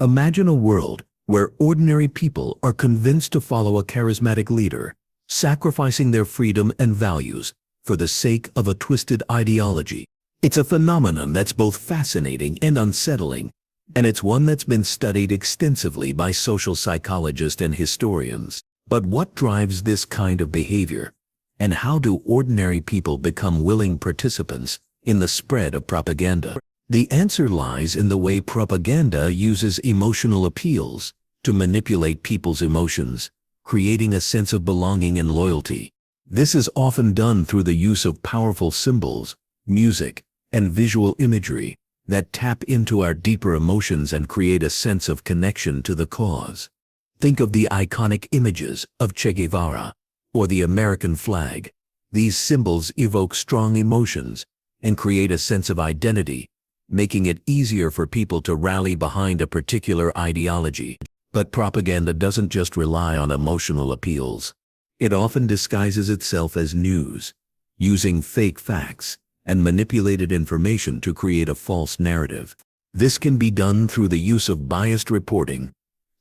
Imagine a world where ordinary people are convinced to follow a charismatic leader, sacrificing their freedom and values for the sake of a twisted ideology. It's a phenomenon that's both fascinating and unsettling, and it's one that's been studied extensively by social psychologists and historians. But what drives this kind of behavior? And how do ordinary people become willing participants in the spread of propaganda? The answer lies in the way propaganda uses emotional appeals to manipulate people's emotions, creating a sense of belonging and loyalty. This is often done through the use of powerful symbols, music, and visual imagery that tap into our deeper emotions and create a sense of connection to the cause. Think of the iconic images of Che Guevara or the American flag. These symbols evoke strong emotions and create a sense of identity, making it easier for people to rally behind a particular ideology. But propaganda doesn't just rely on emotional appeals. It often disguises itself as news, using fake facts and manipulated information to create a false narrative. This can be done through the use of biased reporting,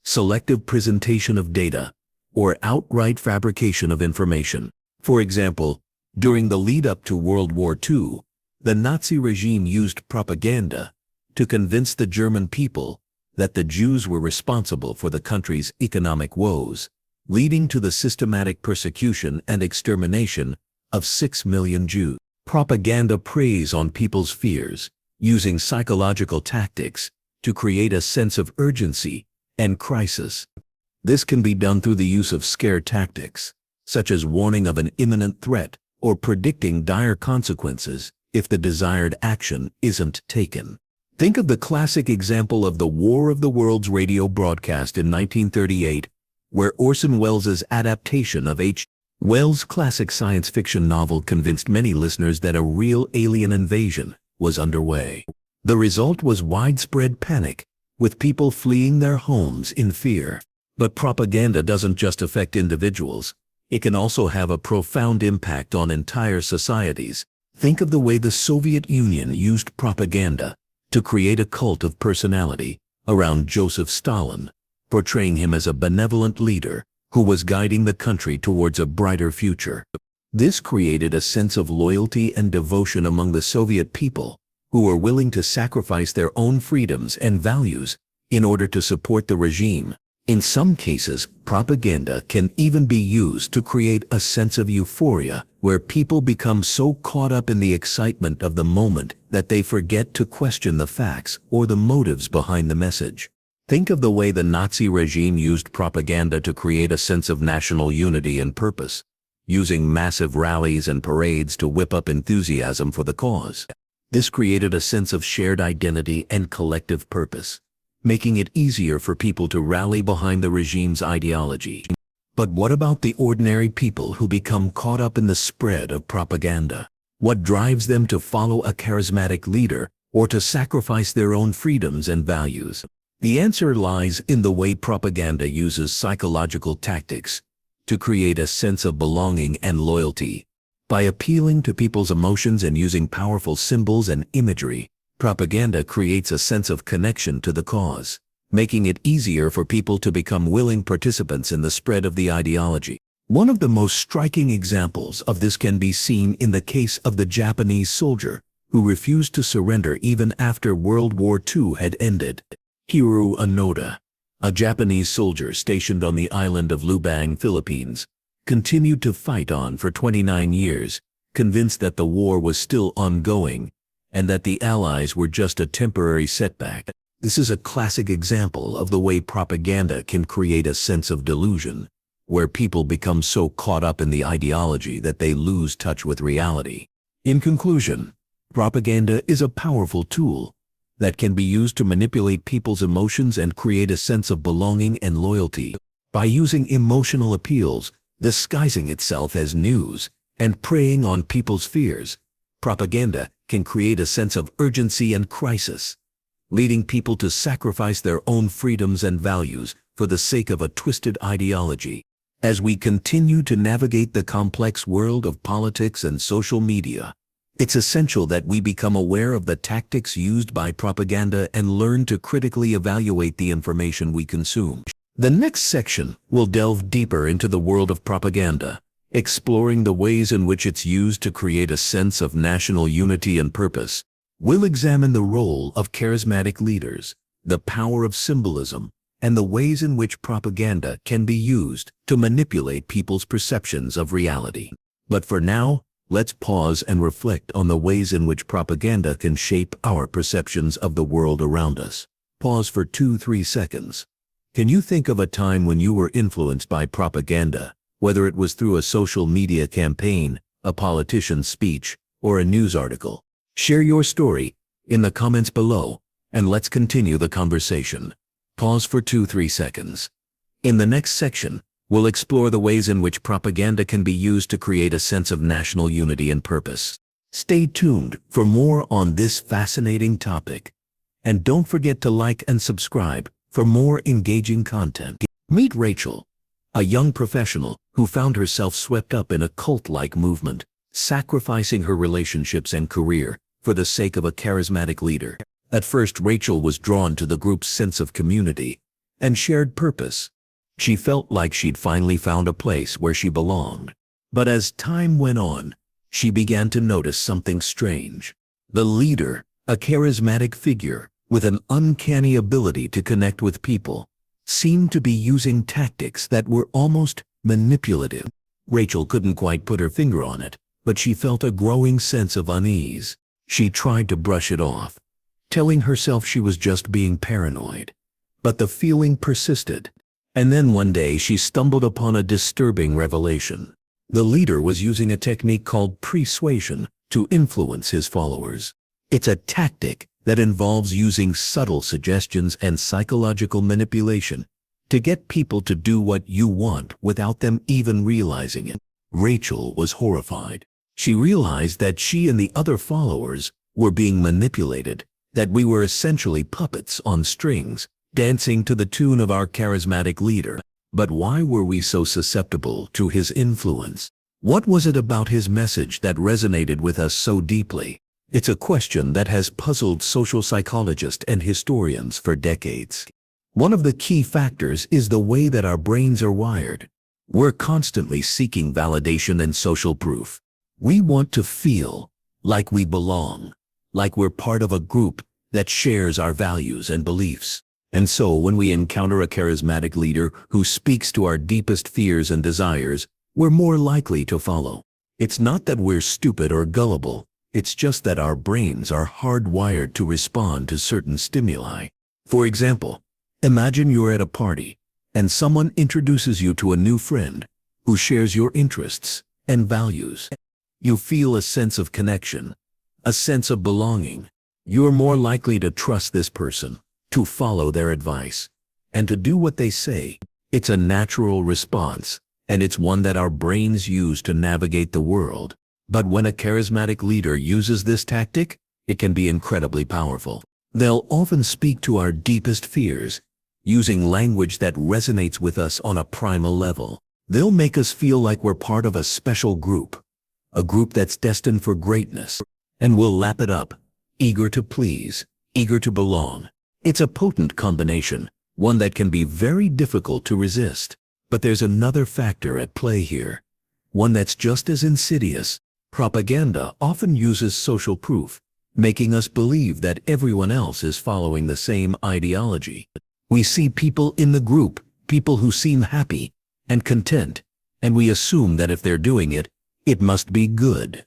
selective presentation of data, or outright fabrication of information. For example, during the lead-up to World War II, the Nazi regime used propaganda to convince the German people that the Jews were responsible for the country's economic woes, leading to the systematic persecution and extermination of 6 million Jews. Propaganda preys on people's fears, using psychological tactics to create a sense of urgency and crisis. This can be done through the use of scare tactics, such as warning of an imminent threat or predicting dire consequences if the desired action isn't taken. Think of the classic example of the War of the Worlds radio broadcast in 1938, where Orson Welles' adaptation of H. Wells' classic science fiction novel convinced many listeners that a real alien invasion was underway. The result was widespread panic, with people fleeing their homes in fear. But propaganda doesn't just affect individuals. It can also have a profound impact on entire societies. Think of the way the Soviet Union used propaganda to create a cult of personality around Joseph Stalin, portraying him as a benevolent leader who was guiding the country towards a brighter future. This created a sense of loyalty and devotion among the Soviet people, who were willing to sacrifice their own freedoms and values in order to support the regime. In some cases, propaganda can even be used to create a sense of euphoria, where people become so caught up in the excitement of the moment that they forget to question the facts or the motives behind the message. Think of the way the Nazi regime used propaganda to create a sense of national unity and purpose, using massive rallies and parades to whip up enthusiasm for the cause. This created a sense of shared identity and collective purpose, making it easier for people to rally behind the regime's ideology. But what about the ordinary people who become caught up in the spread of propaganda? What drives them to follow a charismatic leader or to sacrifice their own freedoms and values? The answer lies in the way propaganda uses psychological tactics to create a sense of belonging and loyalty. By appealing to people's emotions and using powerful symbols and imagery, propaganda creates a sense of connection to the cause, making it easier for people to become willing participants in the spread of the ideology. One of the most striking examples of this can be seen in the case of the Japanese soldier who refused to surrender even after World War II had ended. Hiroru Onoda, a Japanese soldier stationed on the island of Lubang, Philippines, continued to fight on for 29 years, convinced that the war was still ongoing and that the Allies were just a temporary setback. This is a classic example of the way propaganda can create a sense of delusion, where people become so caught up in the ideology that they lose touch with reality. In conclusion, propaganda is a powerful tool that can be used to manipulate people's emotions and create a sense of belonging and loyalty. By using emotional appeals, disguising itself as news, and preying on people's fears, propaganda can create a sense of urgency and crisis, leading people to sacrifice their own freedoms and values for the sake of a twisted ideology. As we continue to navigate the complex world of politics and social media, It's essential that we become aware of the tactics used by propaganda and learn to critically evaluate the information we consume. The next section will delve deeper into the world of propaganda, exploring the ways in which it's used to create a sense of national unity and purpose. We'll examine the role of charismatic leaders, the power of symbolism, and the ways in which propaganda can be used to manipulate people's perceptions of reality. But for now, let's pause and reflect on the ways in which propaganda can shape our perceptions of the world around us. Pause for 2-3 seconds. Can you think of a time when you were influenced by propaganda, whether it was through a social media campaign, a politician's speech, or a news article? Share your story in the comments below, and let's continue the conversation. Pause for 2-3 seconds. In the next section, we'll explore the ways in which propaganda can be used to create a sense of national unity and purpose. Stay tuned for more on this fascinating topic. And don't forget to like and subscribe for more engaging content. Meet Rachel, a young professional who found herself swept up in a cult-like movement, sacrificing her relationships and career for the sake of a charismatic leader. At first, Rachel was drawn to the group's sense of community and shared purpose. She felt like she'd finally found a place where she belonged. But as time went on, she began to notice something strange. The leader, a charismatic figure with an uncanny ability to connect with people, seemed to be using tactics that were almost manipulative. Rachel couldn't quite put her finger on it, but she felt a growing sense of unease. She tried to brush it off, telling herself she was just being paranoid. But the feeling persisted. And then one day she stumbled upon a disturbing revelation. The leader was using a technique called persuasion to influence his followers. It's a tactic that involves using subtle suggestions and psychological manipulation to get people to do what you want without them even realizing it. Rachel was horrified. She realized that she and the other followers were being manipulated, that we were essentially puppets on strings, dancing to the tune of our charismatic leader. But why were we so susceptible to his influence? What was it about his message that resonated with us so deeply? It's a question that has puzzled social psychologists and historians for decades. One of the key factors is the way that our brains are wired. We're constantly seeking validation and social proof. We want to feel like we belong, like we're part of a group that shares our values and beliefs. And so when we encounter a charismatic leader who speaks to our deepest fears and desires, we're more likely to follow. It's not that we're stupid or gullible. It's just that our brains are hardwired to respond to certain stimuli. For example, imagine you're at a party and someone introduces you to a new friend who shares your interests and values. You feel a sense of connection, a sense of belonging. You're more likely to trust this person, to follow their advice, and to do what they say. It's a natural response, and it's one that our brains use to navigate the world. But when a charismatic leader uses this tactic, it can be incredibly powerful. They'll often speak to our deepest fears, using language that resonates with us on a primal level. They'll make us feel like we're part of a special group, a group that's destined for greatness, and we'll lap it up, eager to please, eager to belong. It's a potent combination, one that can be very difficult to resist. But there's another factor at play here, one that's just as insidious. Propaganda often uses social proof, making us believe that everyone else is following the same ideology. We see people in the group, people who seem happy and content, and we assume that if they're doing it, it must be good.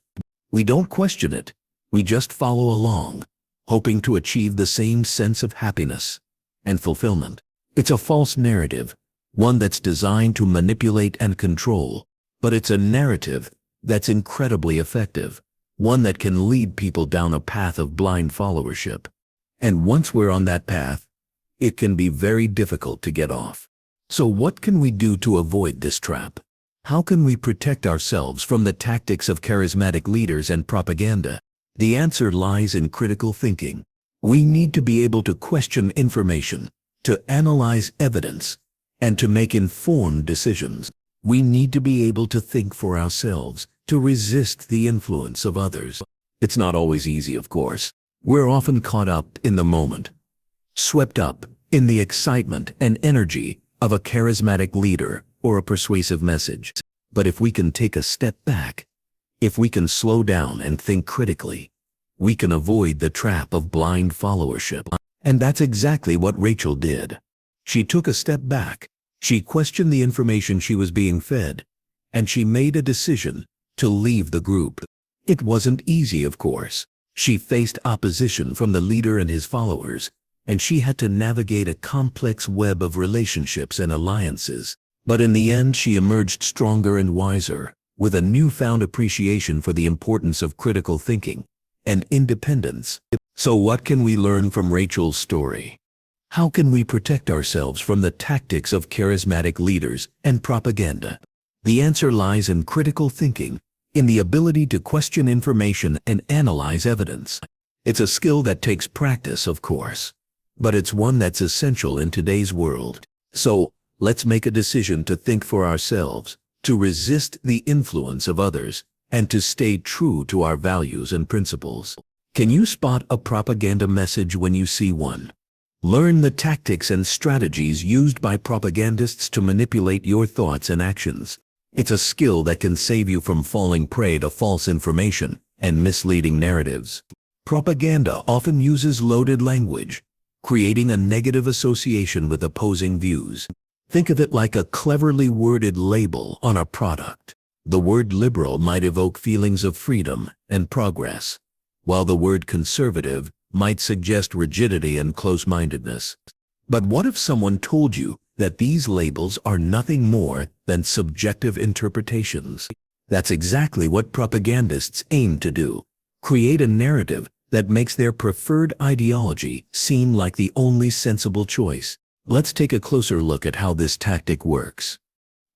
We don't question it, we just follow along, hoping to achieve the same sense of happiness and fulfillment. It's a false narrative, one that's designed to manipulate and control, but it's a narrative that's incredibly effective, one that can lead people down a path of blind followership. And once we're on that path, it can be very difficult to get off. So what can we do to avoid this trap? How can we protect ourselves from the tactics of charismatic leaders and propaganda? The answer lies in critical thinking. We need to be able to question information, to analyze evidence, and to make informed decisions. We need to be able to think for ourselves, to resist the influence of others. It's not always easy, of course. We're often caught up in the moment, swept up in the excitement and energy of a charismatic leader or a persuasive message. But if we can take a step back, if we can slow down and think critically, we can avoid the trap of blind followership. And that's exactly what Rachel did. She took a step back, she questioned the information she was being fed, and she made a decision to leave the group. It wasn't easy, of course. She faced opposition from the leader and his followers, and she had to navigate a complex web of relationships and alliances. But in the end, she emerged stronger and wiser, with a newfound appreciation for the importance of critical thinking and independence. So what can we learn from Rachel's story? How can we protect ourselves from the tactics of charismatic leaders and propaganda? The answer lies in critical thinking, in the ability to question information and analyze evidence. It's a skill that takes practice, of course, but it's one that's essential in today's world. So, let's make a decision to think for ourselves, to resist the influence of others, and to stay true to our values and principles. Can you spot a propaganda message when you see one? Learn the tactics and strategies used by propagandists to manipulate your thoughts and actions. It's a skill that can save you from falling prey to false information and misleading narratives. Propaganda often uses loaded language, creating a negative association with opposing views. Think of it like a cleverly worded label on a product. The word liberal might evoke feelings of freedom and progress, while the word conservative might suggest rigidity and close-mindedness. But what if someone told you that these labels are nothing more than subjective interpretations? That's exactly what propagandists aim to do: create a narrative that makes their preferred ideology seem like the only sensible choice. Let's take a closer look at how this tactic works.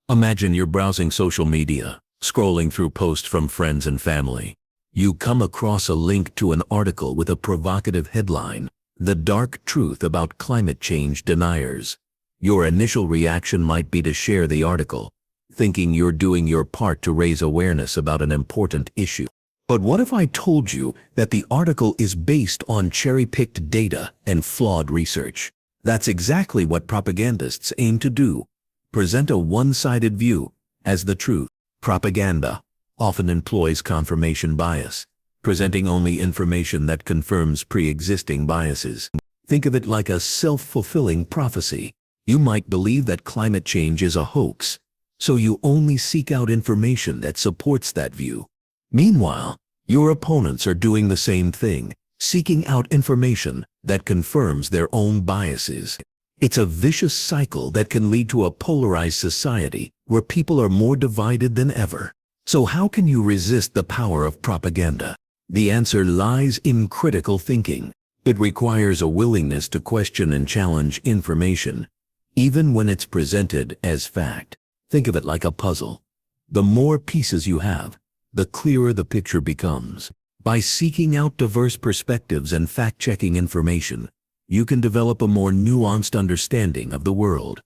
Imagine you're browsing social media, scrolling through posts from friends and family. You come across a link to an article with a provocative headline, "The Dark Truth About Climate Change Deniers." Your initial reaction might be to share the article, thinking you're doing your part to raise awareness about an important issue. But what if I told you that the article is based on cherry-picked data and flawed research? That's exactly what propagandists aim to do: present a one-sided view as the truth. Propaganda often employs confirmation bias, presenting only information that confirms pre-existing biases. Think of it like a self-fulfilling prophecy. You might believe that climate change is a hoax, so you only seek out information that supports that view. Meanwhile, your opponents are doing the same thing, seeking out information that confirms their own biases. It's a vicious cycle that can lead to a polarized society where people are more divided than ever. So how can you resist the power of propaganda? The answer lies in critical thinking. It requires a willingness to question and challenge information, even when it's presented as fact. Think of it like a puzzle. The more pieces you have, the clearer the picture becomes. By seeking out diverse perspectives and fact-checking information, you can develop a more nuanced understanding of the world.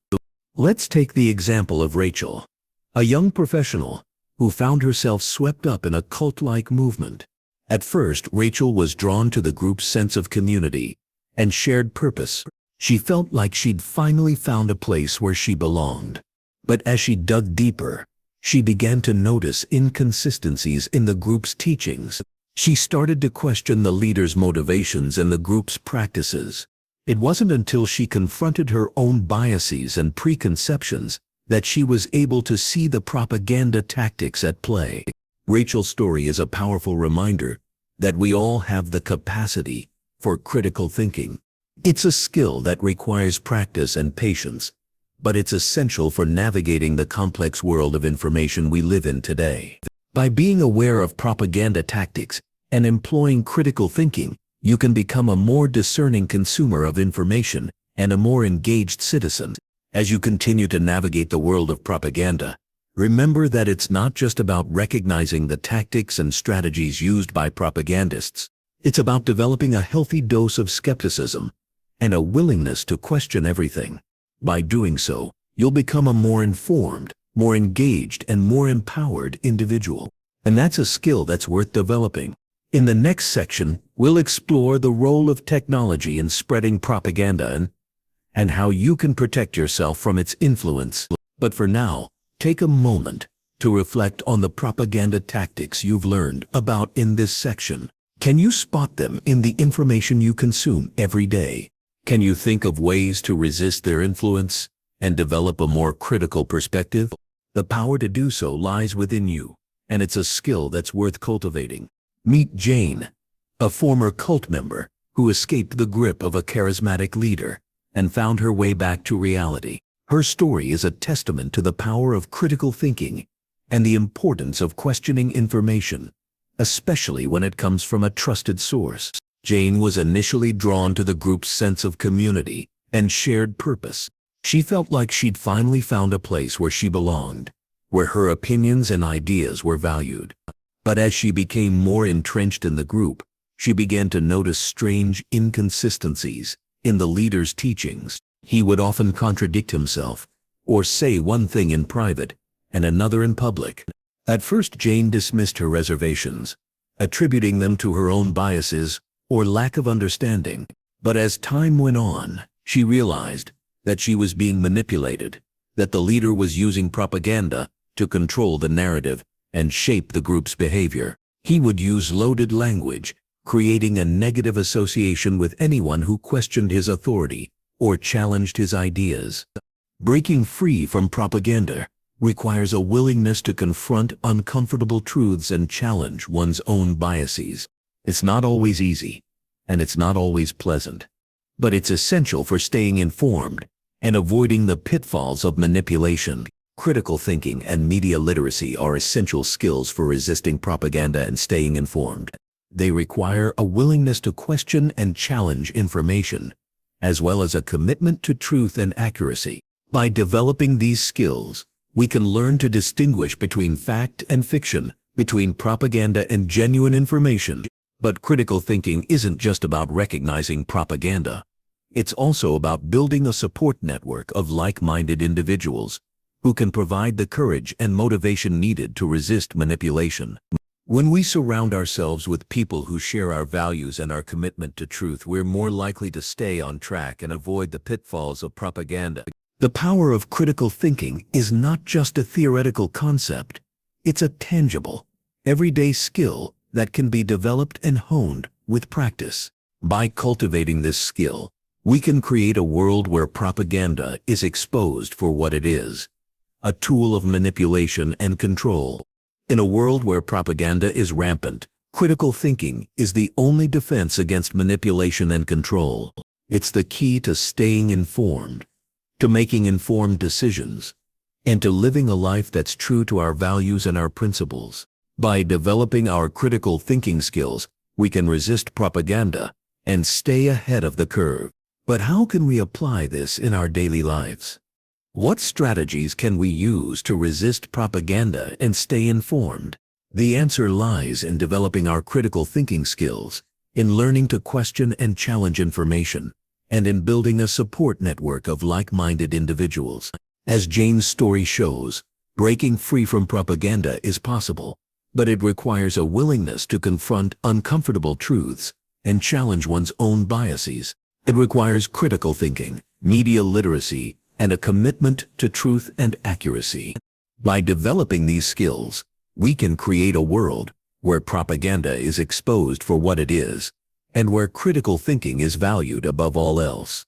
Let's take the example of Rachel, a young professional who found herself swept up in a cult-like movement. At first, Rachel was drawn to the group's sense of community and shared purpose. She felt like she'd finally found a place where she belonged. But as she dug deeper, she began to notice inconsistencies in the group's teachings. She started to question the leader's motivations and the group's practices. It wasn't until she confronted her own biases and preconceptions that she was able to see the propaganda tactics at play. Rachel's story is a powerful reminder that we all have the capacity for critical thinking. It's a skill that requires practice and patience, but it's essential for navigating the complex world of information we live in today. By being aware of propaganda tactics and employing critical thinking, you can become a more discerning consumer of information and a more engaged citizen. As you continue to navigate the world of propaganda, remember that it's not just about recognizing the tactics and strategies used by propagandists. It's about developing a healthy dose of skepticism and a willingness to question everything. By doing so, you'll become a more informed, more engaged, and more empowered individual. And that's a skill that's worth developing. In the next section, we'll explore the role of technology in spreading propaganda and how you can protect yourself from its influence. But for now, take a moment to reflect on the propaganda tactics you've learned about in this section. Can you spot them in the information you consume every day? Can you think of ways to resist their influence and develop a more critical perspective? The power to do so lies within you, and it's a skill that's worth cultivating. Meet Jane, a former cult member who escaped the grip of a charismatic leader and found her way back to reality. Her story is a testament to the power of critical thinking and the importance of questioning information, especially when it comes from a trusted source. Jane was initially drawn to the group's sense of community and shared purpose. She felt like she'd finally found a place where she belonged, where her opinions and ideas were valued. But as she became more entrenched in the group, she began to notice strange inconsistencies in the leader's teachings. He would often contradict himself, or say one thing in private and another in public. At first, Jane dismissed her reservations, attributing them to her own biases or lack of understanding. But as time went on, she realized that she was being manipulated, that the leader was using propaganda to control the narrative and shape the group's behavior. He would use loaded language, creating a negative association with anyone who questioned his authority or challenged his ideas. Breaking free from propaganda requires a willingness to confront uncomfortable truths and challenge one's own biases. It's not always easy, and it's not always pleasant, but it's essential for staying informed and avoiding the pitfalls of manipulation. Critical thinking and media literacy are essential skills for resisting propaganda and staying informed. They require a willingness to question and challenge information, as well as a commitment to truth and accuracy. By developing these skills, we can learn to distinguish between fact and fiction, between propaganda and genuine information. But critical thinking isn't just about recognizing propaganda. It's also about building a support network of like-minded individuals who can provide the courage and motivation needed to resist manipulation. When we surround ourselves with people who share our values and our commitment to truth, we're more likely to stay on track and avoid the pitfalls of propaganda. The power of critical thinking is not just a theoretical concept. It's a tangible, everyday skill that can be developed and honed with practice. By cultivating this skill, we can create a world where propaganda is exposed for what it is, a tool of manipulation and control. In a world where propaganda is rampant, critical thinking is the only defense against manipulation and control. It's the key to staying informed, to making informed decisions, and to living a life that's true to our values and our principles. By developing our critical thinking skills, we can resist propaganda and stay ahead of the curve. But how can we apply this in our daily lives? What strategies can we use to resist propaganda and stay informed? The answer lies in developing our critical thinking skills, in learning to question and challenge information, and in building a support network of like-minded individuals. As Jane's story shows, breaking free from propaganda is possible, but it requires a willingness to confront uncomfortable truths and challenge one's own biases. It requires critical thinking, media literacy, and a commitment to truth and accuracy. By developing these skills, we can create a world where propaganda is exposed for what it is, and where critical thinking is valued above all else.